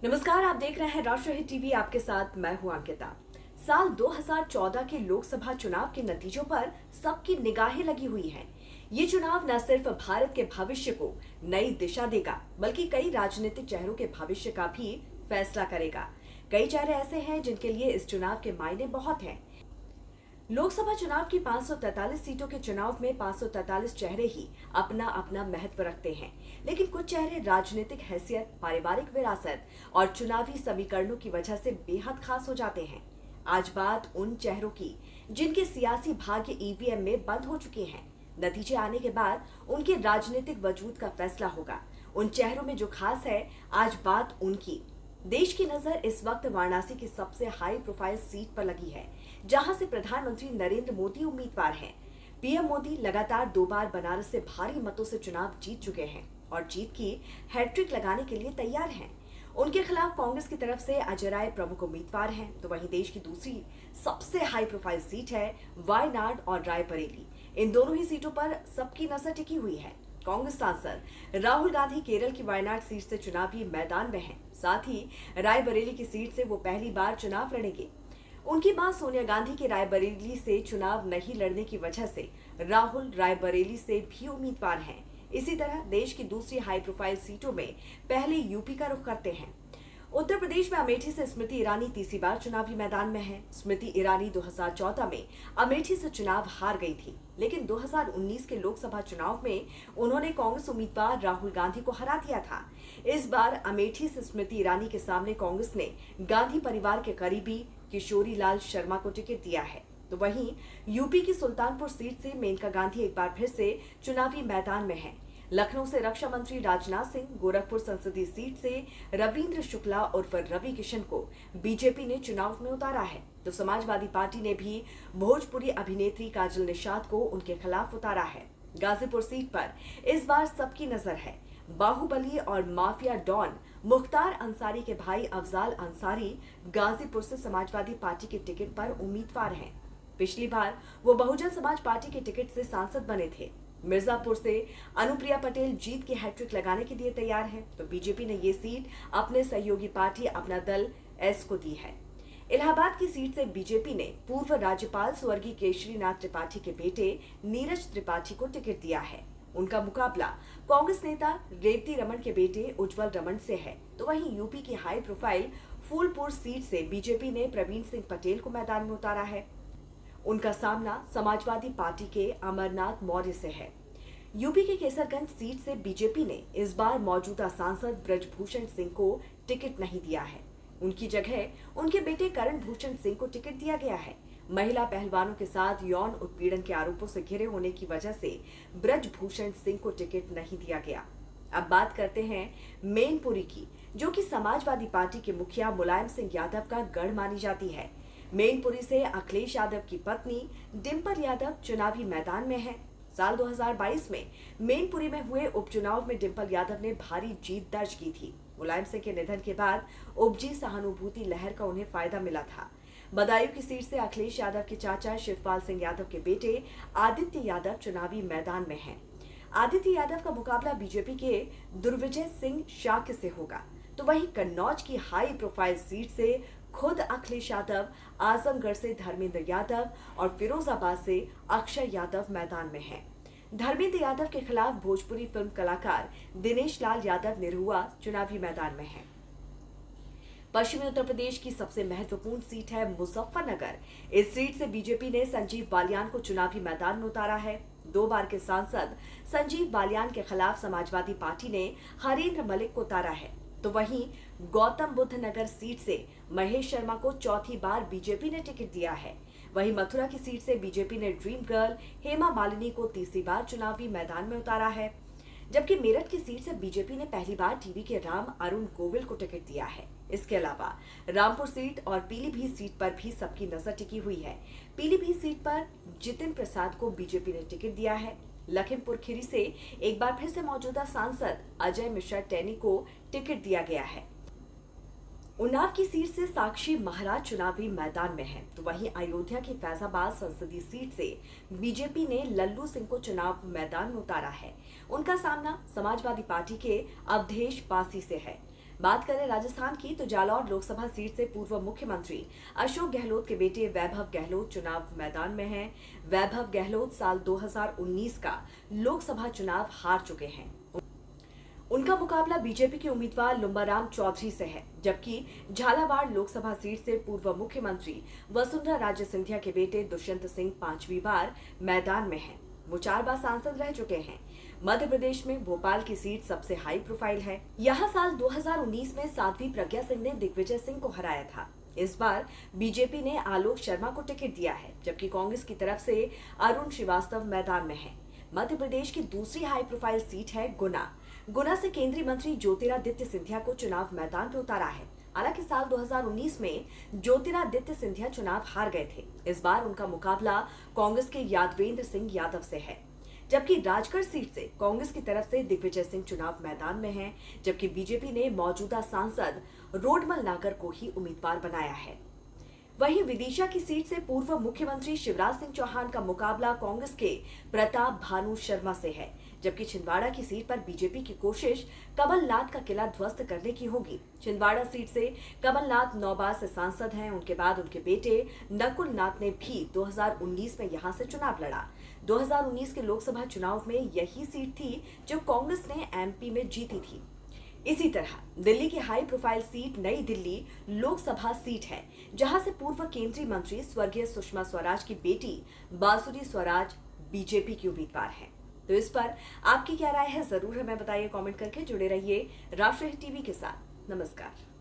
नमस्कार, आप देख रहे हैं राष्ट्रहित टीवी। आपके साथ मैं हूं अंकिता। साल 2014 के लोकसभा चुनाव के नतीजों पर सबकी निगाहें लगी हुई हैं। ये चुनाव न सिर्फ भारत के भविष्य को नई दिशा देगा, बल्कि कई राजनीतिक चेहरों के भविष्य का भी फैसला करेगा। कई चेहरे ऐसे हैं जिनके लिए इस चुनाव के मायने बहुत हैं। लोकसभा चुनाव की 543 सीटों के चुनाव में 543 चेहरे ही अपना अपना महत्व रखते हैं, लेकिन कुछ चेहरे राजनीतिक हैसियत, पारिवारिक विरासत और चुनावी समीकरणों की वजह से बेहद खास हो जाते हैं। आज बात उन चेहरों की जिनके सियासी भाग्य ईवीएम में बंद हो चुके हैं। नतीजे आने के बाद उनके राजनीतिक वजूद का फैसला होगा। उन चेहरों में जो खास है, आज बात उनकी। देश की नजर इस वक्त वाराणसी की सबसे हाई प्रोफाइल सीट पर लगी है, जहां से प्रधानमंत्री नरेंद्र मोदी उम्मीदवार हैं। पीएम मोदी लगातार 2 बार बनारस से भारी मतों से चुनाव जीत चुके हैं और जीत की हैट्रिक लगाने के लिए तैयार हैं। उनके खिलाफ कांग्रेस की तरफ से अजय राय प्रमुख उम्मीदवार हैं, तो वहीं देश की दूसरी सबसे हाई प्रोफाइल सीट है वायनाड और रायबरेली। इन दोनों ही सीटों पर सबकी नजर टिकी हुई है। कांग्रेस सांसद राहुल गांधी केरल की वायनाड सीट से चुनावी मैदान में हैं। साथ ही रायबरेली की सीट से वो पहली बार चुनाव लड़ेंगे। उनकी मां सोनिया गांधी के रायबरेली से चुनाव नहीं लड़ने की वजह से राहुल रायबरेली से भी उम्मीदवार हैं। इसी तरह देश की दूसरी हाई प्रोफाइल सीटों में पहले यूपी का रुख करते हैं। उत्तर प्रदेश में अमेठी से स्मृति ईरानी तीसरी बार चुनावी मैदान में है। स्मृति ईरानी 2014 में अमेठी से चुनाव हार गई थी, लेकिन 2019 के लोकसभा चुनाव में उन्होंने कांग्रेस उम्मीदवार राहुल गांधी को हरा दिया था। इस बार अमेठी से स्मृति ईरानी के सामने कांग्रेस ने गांधी परिवार के करीबी किशोरी लाल शर्मा को टिकट दिया है। तो वहीं यूपी की सुल्तानपुर सीट से मेनका गांधी एक बार फिर से चुनावी मैदान में है। लखनऊ से रक्षा मंत्री राजनाथ सिंह, गोरखपुर संसदीय सीट से रविंद्र शुक्ला उर्फ रवि किशन को बीजेपी ने चुनाव में उतारा है, तो समाजवादी पार्टी ने भी भोजपुरी अभिनेत्री काजल निषाद को उनके खिलाफ उतारा है। गाजीपुर सीट पर इस बार सबकी नजर है। बाहुबली और माफिया डॉन मुख्तार अंसारी के भाई अफजाल अंसारी गाजीपुर से समाजवादी पार्टी के टिकट पर उम्मीदवार हैं। पिछली बार वो बहुजन समाज पार्टी के टिकट से सांसद बने थे। मिर्जापुर से अनुप्रिया पटेल जीत की हैट्रिक लगाने के लिए तैयार हैं, तो बीजेपी ने ये सीट अपने सहयोगी पार्टी अपना दल एस को दी है। इलाहाबाद की सीट से बीजेपी ने पूर्व राज्यपाल स्वर्गीय केशरीनाथ त्रिपाठी के बेटे नीरज त्रिपाठी को टिकट दिया है। उनका मुकाबला कांग्रेस नेता रेवती रमन के बेटे उज्जवल रमन से है। तो वहीं यूपी की हाई प्रोफाइल फूलपुर सीट से बीजेपी ने प्रवीण सिंह पटेल को मैदान में उतारा है। उनका सामना समाजवादी पार्टी के अमरनाथ मौर्य से है। यूपी के केसरगंज सीट से बीजेपी ने इस बार मौजूदा सांसद ब्रजभूषण सिंह को टिकट नहीं दिया है। उनकी जगह उनके बेटे करण भूषण सिंह को टिकट दिया गया है। महिला पहलवानों के साथ यौन उत्पीड़न के आरोपों से घिरे होने की वजह से ब्रजभूषण सिंह को टिकट नहीं दिया गया। अब बात करते हैं मैनपुरी की, जो कि समाजवादी पार्टी के मुखिया मुलायम सिंह यादव का गढ़ मानी जाती है। मैनपुरी से अखिलेश यादव की पत्नी डिंपल यादव चुनावी मैदान में है। साल 2022 में मैनपुरी में हुए उपचुनाव में डिंपल यादव ने भारी जीत दर्ज की थी। मुलायम सिंह के निधन के बाद उपजी सहानुभूति लहर का उन्हें फायदा मिला था। बदायूं की सीट से अखिलेश यादव के चाचा शिवपाल सिंह यादव के बेटे आदित्य यादव चुनावी मैदान में हैं। आदित्य यादव का मुकाबला बीजेपी के दुर्विजय सिंह शाक्य से होगा। तो वहीं कन्नौज की हाई प्रोफाइल सीट से खुद अखिलेश यादव, आजमगढ़ से धर्मेंद्र यादव और फिरोजाबाद से अक्षय यादव मैदान में हैं। धर्मेंद्र यादव के खिलाफ भोजपुरी फिल्म कलाकार दिनेश लाल यादव निरहुआ चुनावी मैदान में हैं। पश्चिमी उत्तर प्रदेश की सबसे महत्वपूर्ण सीट है मुजफ्फरनगर। इस सीट से बीजेपी ने संजीव बालियान को चुनावी मैदान में उतारा है। 2 बार के सांसद संजीव बालियान के खिलाफ समाजवादी पार्टी ने हरेंद्र मलिक को उतारा है। तो वहीं गौतम बुद्ध नगर सीट से महेश शर्मा को चौथी बार बीजेपी ने टिकट दिया है। वहीं मथुरा की सीट से बीजेपी ने ड्रीम गर्ल हेमा मालिनी को तीसरी बार चुनावी मैदान में उतारा है। जबकि मेरठ की सीट से बीजेपी ने पहली बार टीवी के राम अरुण गोविल को टिकट दिया है। इसके अलावा रामपुर सीट और पीलीभीत सीट पर भी सबकी नजर टिकी हुई है। पीलीभीत सीट पर जितिन प्रसाद को बीजेपी ने टिकट दिया है। लखीमपुर खीरी से एक बार फिर से मौजूदा सांसद अजय मिश्रा टैनी को टिकट दिया गया है। उन्नाव की सीट से साक्षी महाराज चुनावी मैदान में हैं, तो वहीं अयोध्या की फैजाबाद संसदीय सीट से बीजेपी ने लल्लू सिंह को चुनाव मैदान में उतारा है। उनका सामना समाजवादी पार्टी के अवधेश पासी से है। बात करें राजस्थान की तो जालौर लोकसभा सीट से पूर्व मुख्यमंत्री अशोक गहलोत के बेटे वैभव गहलोत चुनाव मैदान में हैं। वैभव गहलोत साल 2019 का लोकसभा चुनाव हार चुके हैं। उनका मुकाबला बीजेपी के उम्मीदवार लुम्बाराम चौधरी से है, जबकि झालावाड़ लोकसभा सीट से पूर्व मुख्यमंत्री वसुंधरा राजे सिंधिया के बेटे दुष्यंत सिंह 5वीं बार मैदान में हैं। वो 4 बार सांसद रह चुके हैं। मध्य प्रदेश में भोपाल की सीट सबसे हाई प्रोफाइल है। यहाँ साल 2019 में साध्वी प्रज्ञा सिंह ने दिग्विजय सिंह को हराया था। इस बार बीजेपी ने आलोक शर्मा को टिकट दिया है, जबकि कांग्रेस की तरफ से अरुण श्रीवास्तव मैदान में है। मध्य प्रदेश की दूसरी हाई प्रोफाइल सीट है गुना से केंद्रीय मंत्री ज्योतिरादित्य सिंधिया को चुनाव मैदान पर उतारा है। हालांकि साल 2019 में ज्योतिरादित्य सिंधिया चुनाव हार गए थे। इस बार उनका मुकाबला कांग्रेस के यादवेंद्र सिंह यादव से है, जबकि राजगढ़ सीट से कांग्रेस की तरफ से दिग्विजय सिंह चुनाव मैदान में हैं, जबकि बीजेपी ने मौजूदा सांसद रोडमल नागर को ही उम्मीदवार बनाया है। वहीं विदिशा की सीट से पूर्व मुख्यमंत्री शिवराज सिंह चौहान का मुकाबला कांग्रेस के प्रताप भानु शर्मा से है, जबकि छिंदवाड़ा की सीट पर बीजेपी की कोशिश कमलनाथ का किला ध्वस्त करने की होगी। छिंदवाड़ा सीट से कमलनाथ 9 बार से सांसद हैं। उनके बाद उनके बेटे नकुल नाथ ने भी 2019 में यहां से चुनाव लड़ा। 2019 के लोकसभा चुनाव में यही सीट थी जो कांग्रेस ने एमपी में जीती थी। इसी तरह दिल्ली की हाई प्रोफाइल सीट नई दिल्ली लोकसभा सीट है, जहां से पूर्व केंद्रीय मंत्री स्वर्गीय सुषमा स्वराज की बेटी बांसुरी स्वराज बीजेपी की उम्मीदवार हैं। तो इस पर आपकी क्या राय है, जरूर हमें बताइए कमेंट करके। जुड़े रहिए राष्ट्रीय टीवी के साथ। नमस्कार।